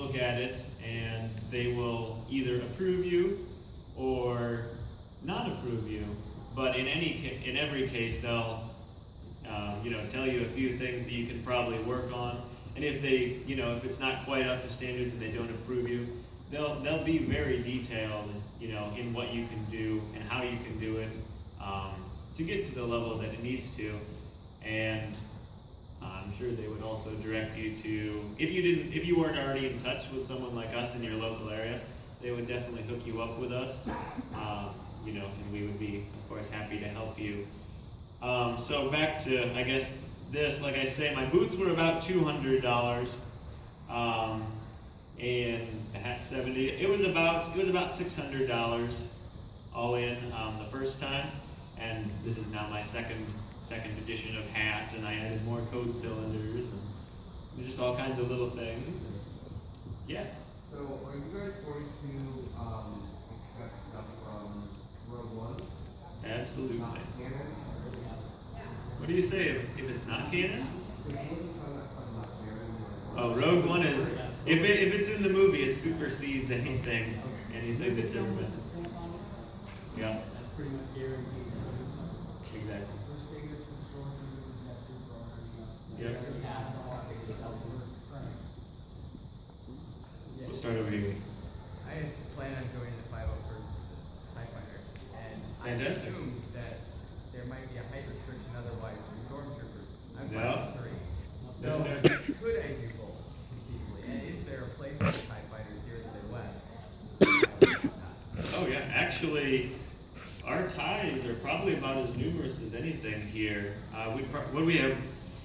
look at it and they will either approve you or not approve you. But in every case, they'll tell you a few things that you can probably work on. And if they, if it's not quite up to standards and they don't approve you, they'll be very detailed, in what you can do and how you can do it to get to the level that it needs to. And I'm sure they would also direct you to, if you weren't already in touch with someone like us in your local area, they would definitely hook you up with us, and we would be, of course, happy to help you. So back to, I guess, this, like I say, my boots were about $200, and the hat $70. It was about $600 all in the first time, and this is now my second edition of hat, and I added more code cylinders and just all kinds of little things. Yeah. So are you guys going to accept stuff from Rogue One? Absolutely. Not canon? What do you say if it's not canon? There's wasn't talking about canon. Oh, Rogue One is, if it's in the movie, it supersedes anything that's ever been. Yeah. That's pretty much guaranteed. Exactly. Yep. We'll start over here. I plan on joining the 501st TIE Fighter, and I Fantastic. assume that there might be a height restriction otherwise for Stormtroopers. I'm No. 5'3". No, So no. could I do both conceivably? And is there a place for TIE Fighters here in the Midwest? Oh yeah, actually, our ties are probably about as numerous as anything here. We have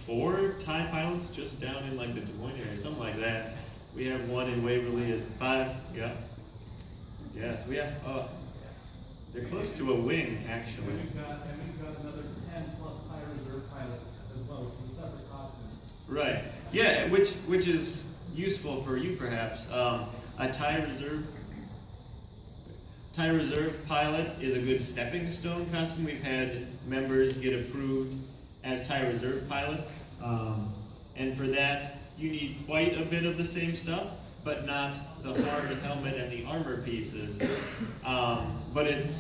4 TIE pilots just down in like the Des Moines area, something like that. We have one in Waverly is 5. Yeah. Yes, we have. They're close to a wing actually. And we've got another 10 plus TIE reserve pilots as well, which is a separate costume. Right. Yeah, which is useful for you perhaps. A TIE reserve pilot is a good stepping stone costume. We've had members get approved as TIE reserve pilots, and for that you need quite a bit of the same stuff, but not the hard helmet and the armor pieces. But it's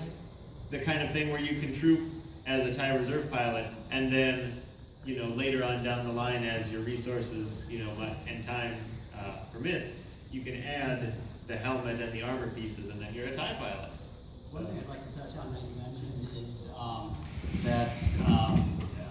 the kind of thing where you can troop as a TIE reserve pilot, and then later on down the line, as your resources and time permits, you can add the helmet and the armor pieces, and then you're a TIE pilot. One thing I'd like to touch on that you mentioned is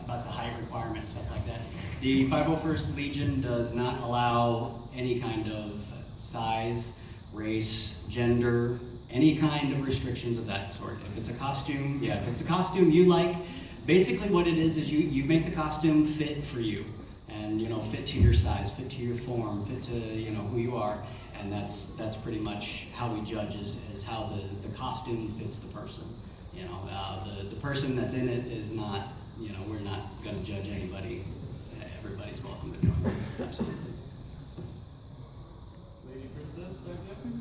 about the height requirements, stuff like that. The 501st Legion does not allow any kind of size, race, gender, any kind of restrictions of that sort. If it's a costume, if it's a costume you like, basically what it is you make the costume fit for you, and fit to your size, fit to your form, fit to who you are, and that's pretty much how we judge is how the costume fits the person. The person that's in it is not, we're not going to judge anybody. Everybody's welcome to join. Absolutely. Lady Princess back there?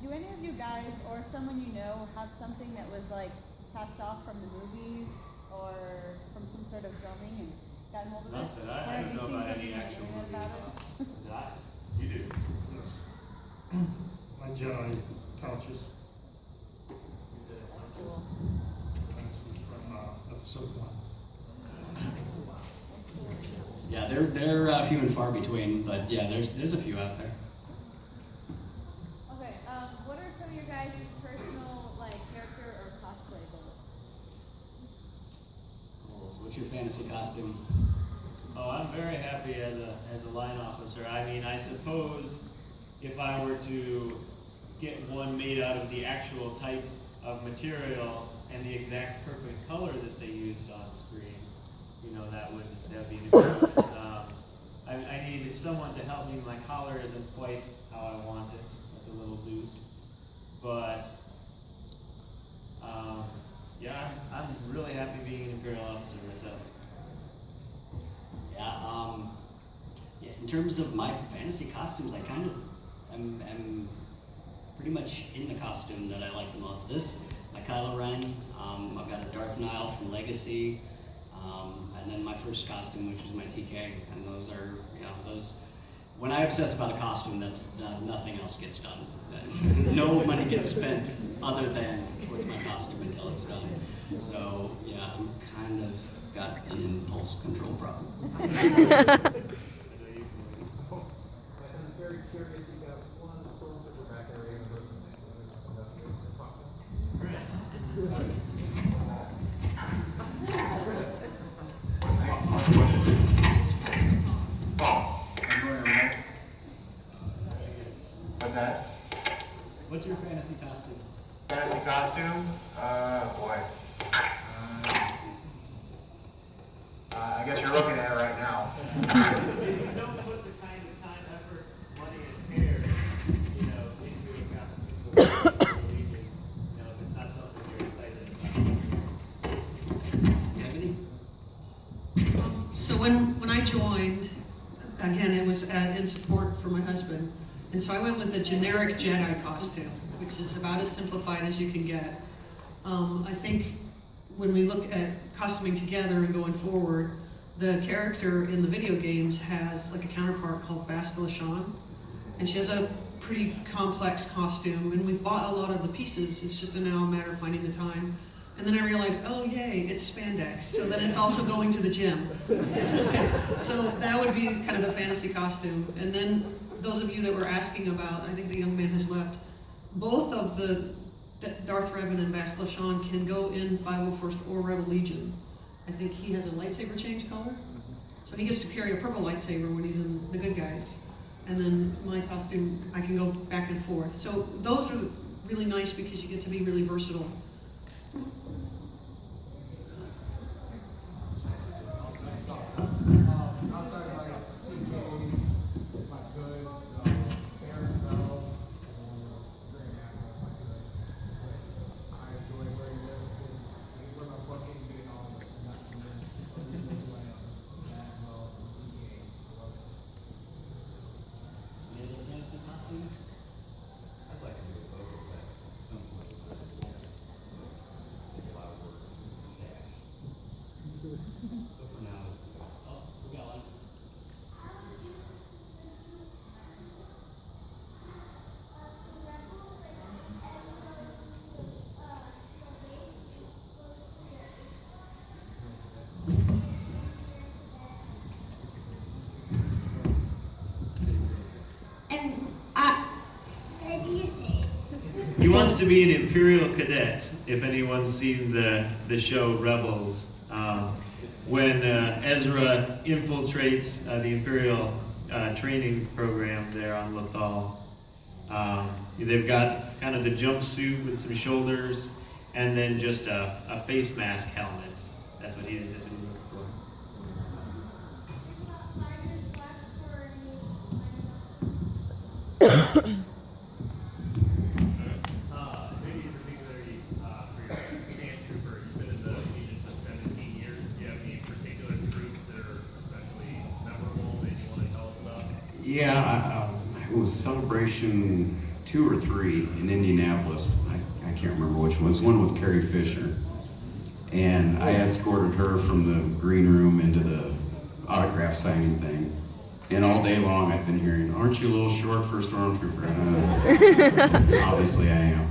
Do any of you guys or someone you know have something that was like passed off from the movies or from some sort of filming and gotten hold of it? Not that Or I have don't you know seen about something any on the actual internet movies. about it? You do. My Jedi pouches. That's cool. From episode 1. Yeah, they're few and far between, but yeah, there's a few out there. Okay, what are some of your guys' personal character or cosplay goals? So what's your fantasy costume? Oh, I'm very happy as a line officer. I mean, I suppose if I were to get one made out of the actual type of material and the exact perfect color that they used on screen, that would be an improvement. I need someone to help me. My collar isn't quite how I want it. It's a little loose, but I'm really happy being an Imperial officer myself. In terms of my fantasy costumes, I kind of am pretty much in the costume that I like the most. This, my Kylo Ren, I've got a Darth Nihil from Legacy, and then my first costume, which is my TK, and those are, when I obsess about a costume, that's nothing else gets done. No money gets spent other than towards my costume until it's done. So yeah, I'm kind of got an impulse control problem. I'm very curious, you got one Stormtrooper back there, even though What's that? What's your fantasy costume? Fantasy costume? Boy. I guess you're looking at it right now. If you don't put the kind of time, effort, money, and care, you know, into a Legion, you know, if it's not something you're excited about. So when I joined, again, it was in support for my husband. And so I went with the generic Jedi costume, which is about as simplified as you can get. I think when we look at costuming together and going forward, the character in the video games has like a counterpart called Bastila Shan, and she has a pretty complex costume, and we've bought a lot of the pieces. It's just now a matter of finding the time. And then I realized, oh yay, it's spandex. So then it's also going to the gym. So that would be kind of the fantasy costume. And then those of you that were asking about, I think the young man has left, both of the Darth Revan and Bastila Shan can go in 501st or Rebel Legion. I think he has a lightsaber change color. So he gets to carry a purple lightsaber when he's in the good guys. And then my costume, I can go back and forth. So those are really nice because you get to be really versatile. outside of my TK, if I could, Aaron Bell, Grand Admiral, if I could. I enjoy wearing this because when I'm working, being on this, not doing TK. I love it. Any other fantasy costumes? I'd like to do both of that. Take a lot of work. So for now, oh, we got one. He wants to be an Imperial cadet. If anyone's seen the show Rebels, when Ezra infiltrates the Imperial training program there on Lothal, they've got kind of the jumpsuit with some shoulders, and then just a face mask helmet. That's what he's looking for. Maybe particularly for your Stormtrooper, you've been in the Legion for 17 years. Do you have any particular troops that are especially memorable that you want to tell us about? Yeah, it was Celebration 2 or 3 in Indianapolis. I can't remember which one. It was one with Carrie Fisher. And I escorted her from the green room into the autograph signing thing. And all day long I've been hearing, aren't you a little short for a Stormtrooper? Obviously I am.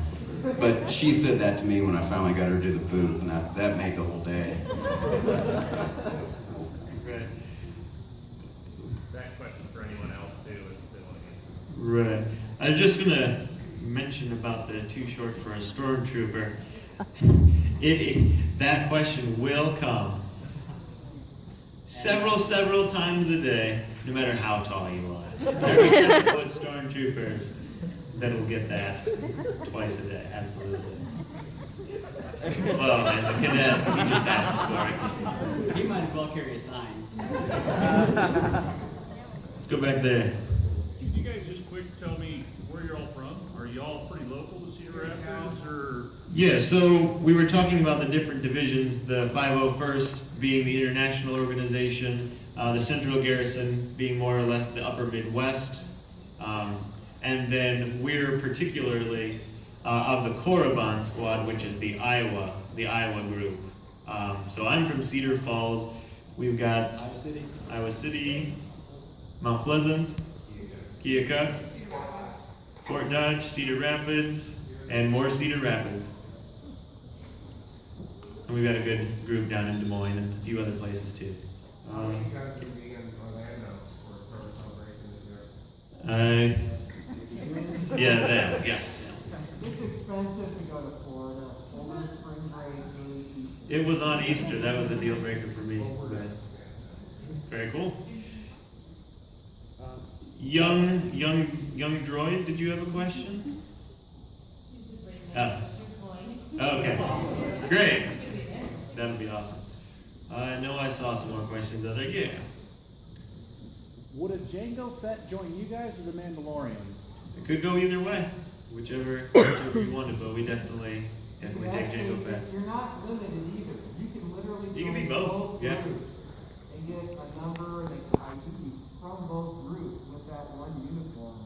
But she said that to me when I finally got her to the booth, and that made the whole day. Right. That question for anyone else too, if they want to get. Right. I was just gonna mention about the too short for a Stormtrooper. That question will come several times a day, no matter how tall you are. There are 7-foot Stormtroopers that will get that twice a day, absolutely. Well, and the cadet, he just asks for it. He might as well carry a sign. Let's go back there. Could you guys just quick tell me where you're all from? Are you all pretty local to Cedar Rapids, or? Yeah, so we were talking about the different divisions, the 501st being the international organization, the Central Garrison being more or less the upper Midwest, and then we're particularly of the Korriban Squad, which is the Iowa group. So I'm from Cedar Falls. We've got Iowa City. Iowa City, Mount Pleasant, Keokuk, Fort Dodge, Cedar Rapids, and more Cedar Rapids. And we've got a good group down in Des Moines and a few other places too. You guys will be in Orlando for summer celebration this year. Yeah, that, yes. It's expensive to go to Florida, over spring break, early Easter. It was on Easter, that was a deal breaker for me, but very cool. Young droid, did you have a question? Oh. Okay, great. That'll be awesome. I know I saw some more questions out there. Yeah. Would a Jango Fett join you guys or the Mandalorians? It could go either way, whichever you wanted, but we definitely take Jango Fett. You're not limited either. You can literally You can be go both, yeah. groups and get a number and ID from both groups with that one uniform.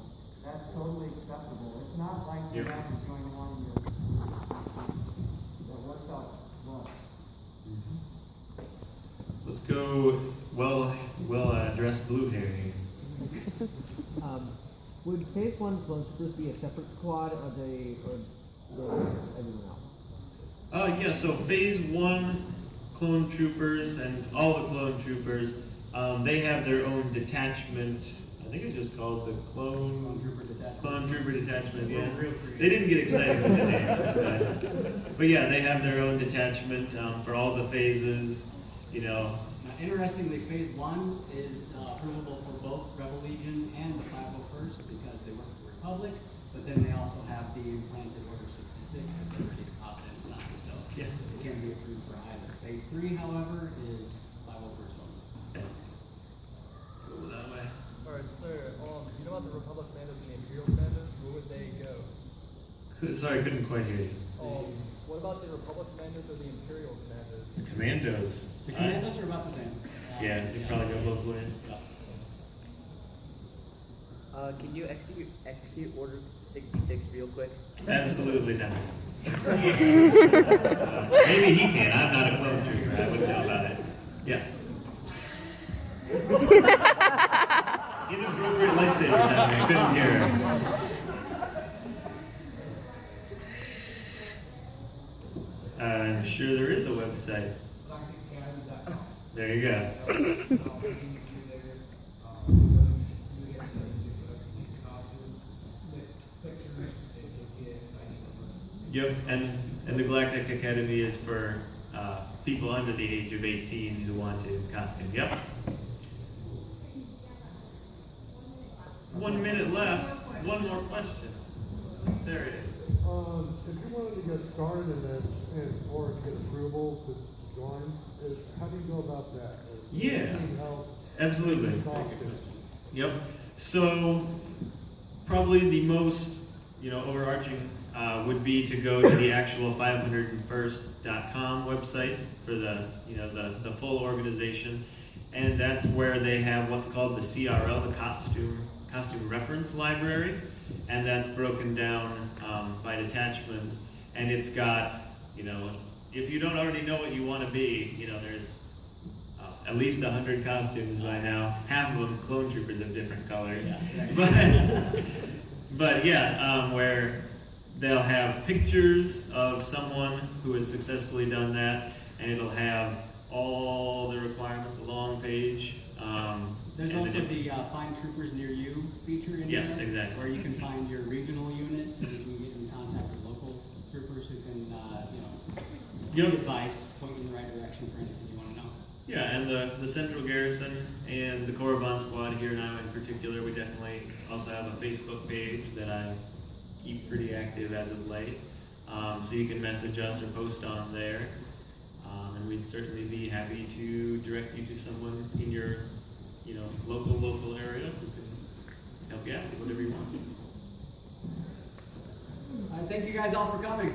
That's totally acceptable. It's not like you Yep. have to join one that works out well. Let's go well dressed blue hair here. Would Phase 1 Stormtroopers be a separate squad or everyone else? Yeah, so Phase 1 Clone Troopers and all the Clone Troopers, they have their own detachment. I think it's just called the Clone Trooper Detachment, yeah. They didn't get excited with the name. But yeah, they have their own detachment for all the phases, you know. Now, interestingly, Phase 1 is approvable for both Rebel Legion and the 501st because they work for the Republic, but then they also have the implanted Order 66 that they're ready to pop in time. So Yeah. it can be approved for either. Phase 3, however, is 501st only. Go that way. Alright, so, you know about the Republic Commandos and the Imperial Commandos? Where would they go? Sorry, I couldn't quite hear you. What about the Republic Commandos or the Imperial Commandos? The Commandos. The Commandos are about the same. Yeah, they probably go both ways. Can you execute Order 66 real quick? Absolutely not. Maybe he can. I'm not a clone trooper. I wouldn't know about it. Yeah. Inappropriate lightsabers happening. I couldn't hear her. I'm sure there is a website. There you go. Yep, and the Galactic Academy is for people under the age of 18 who want to costume. Yep. 1 minute left. One more question. There it is. If you wanted to get started in this or to get approval to join, how do you go about that? Yeah, Need help? absolutely. Costume? Yep. So probably the most, overarching would be to go to the actual 501st.com website for the full organization, and that's where they have what's called the CRL, the costume reference library, and that's broken down by detachments, and it's got, if you don't already know what you want to be, there's at least 100 costumes by now. Half of them clone troopers of different colors. Yeah. But yeah, where they'll have pictures of someone who has successfully done that, and it'll have all the requirements, a long page. There's and also the Find Troopers Near You feature in Yes, there. exactly. Where you can find your regional units and you can get in contact with local troopers who can, give you advice, point you in the right direction for anything you want to know. Yeah, and the Central Garrison and the Korriban Squad here now in particular, we definitely also have a Facebook page that I keep pretty active as of late. So you can message us or post on there. And we'd certainly be happy to direct you to someone in your, local area who can help you out with whatever you want. Thank you guys all for coming.